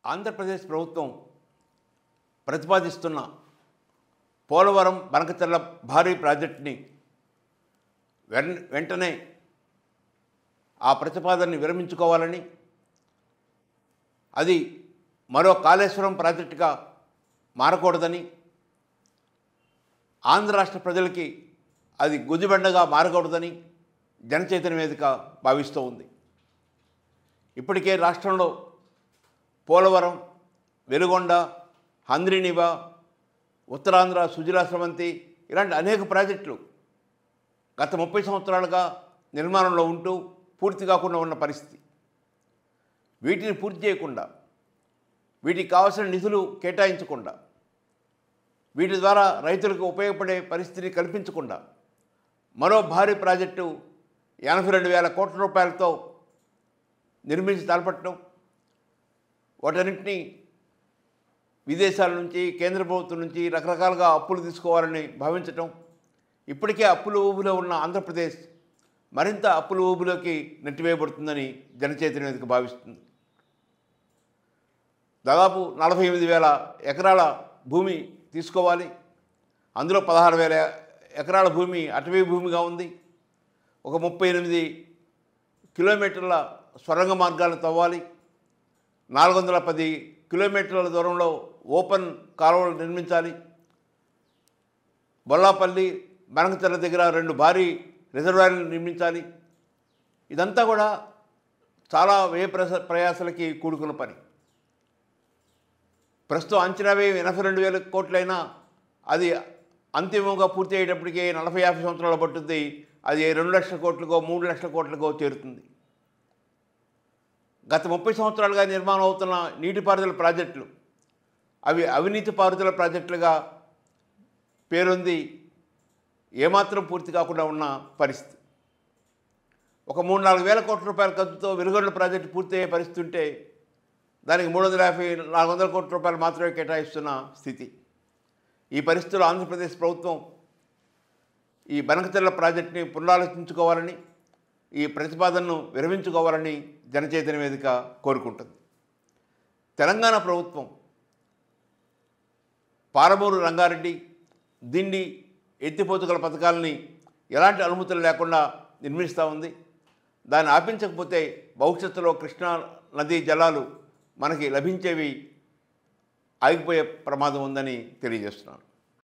ఆంధ్రప్రదేశ్ ప్రభుత్వం ప్రతిపాదిస్తున్న పోలవరం బనకచెర్ల భారీ ప్రాజెక్టుని వెంటనే ఆ ప్రతిపాదనని విరమించుకోవాలని, అది మరో కాళేశ్వరం ప్రాజెక్టుగా మారకూడదని, ఆంధ్ర రాష్ట్ర ప్రజలకి అది గుదిబండగా మారకూడదని జనచైతన్య వేదిక భావిస్తూ ఉంది. ఇప్పటికే రాష్ట్రంలో పోలవరం, వెలుగొండ, హంద్రీనివా, ఉత్తరాంధ్ర సుజలా స్రవంతి ఇలాంటి అనేక ప్రాజెక్టులు గత 30 సంవత్సరాలుగా నిర్మాణంలో ఉంటూ పూర్తి కాకుండా ఉన్న పరిస్థితి. వీటిని పూర్తి చేయకుండా, వీటికి కావాల్సిన నిధులు కేటాయించకుండా, వీటి ద్వారా రైతులకు ఉపయోగపడే పరిస్థితిని కల్పించకుండా మరో భారీ ప్రాజెక్టు 82,000 కోట్ల రూపాయలతో నిర్మించి తలపట్టడం, వాటన్నింటినీ విదేశాల నుంచి, కేంద్ర ప్రభుత్వం నుంచి రకరకాలుగా అప్పులు తీసుకోవాలని భావించటం, ఇప్పటికే అప్పుల ఊబిలో ఉన్న ఆంధ్రప్రదేశ్ మరింత అప్పుల ఊబిలోకి నెట్టివేయబడుతుందని జనచైతన్య వేదిక భావిస్తుంది. దాదాపు 48,000 ఎకరాల భూమి తీసుకోవాలి. అందులో 16,000 ఎకరాల భూమి అటవీ భూమిగా ఉంది. ఒక 38 కిలోమీటర్ల సొరంగ మార్గాలను తవ్వాలి. 410 కిలోమీటర్ల దూరంలో ఓపెన్ కాలువలు నిర్మించాలి. బొల్లాపల్లి, బనకచెర్ల దగ్గర 2 భారీ రిజర్వాయర్లు నిర్మించాలి. ఇదంతా కూడా చాలా వ్యయ ప్రయాసలకి కూడుకున్న పని. ప్రస్తుతం అంచనా వ్యయం 82,000 కోట్లైనా అది అంతిమంగా పూర్తి అయ్యేటప్పటికే 40-50 సంవత్సరాలు పట్టుద్ది. అది 2 లక్షల కోట్లకో 3 లక్షల కోట్లకో చేరుతుంది. గత 30 సంవత్సరాలుగా నిర్మాణం అవుతున్న నీటిపారుదల ప్రాజెక్టులు అవి అవినీతి పారుదల ప్రాజెక్టులుగా పేరొంది ఏమాత్రం పూర్తి కాకుండా ఉన్న పరిస్థితి. ఒక 3-4 వేల కోట్ల రూపాయల ఖర్చుతో వెలుగొండ ప్రాజెక్టు పూర్తి అయ్యే పరిస్థితి ఉంటే దానికి 350-400 కోట్ల రూపాయలు మాత్రమే కేటాయిస్తున్న స్థితి. ఈ పరిస్థితుల్లో ఆంధ్రప్రదేశ్ ప్రభుత్వం ఈ బనకచెర్ల ప్రాజెక్టుని పునరాలోచించుకోవాలని, ఈ ప్రతిపాదనను విరమించుకోవాలని జనచైతన్య వేదిక కోరుకుంటుంది. తెలంగాణ ప్రభుత్వం పాలమూరు రంగారెడ్డి, దిండి ఎత్తిపోతుగల పథకాలని ఎలాంటి అనుమతులు లేకుండా నిర్మిస్తూ ఉంది. దాన్ని ఆపించకపోతే భవిష్యత్తులో కృష్ణా నదీ జలాలు మనకి లభించేవి ఆగిపోయే ప్రమాదం ఉందని తెలియజేస్తున్నాను.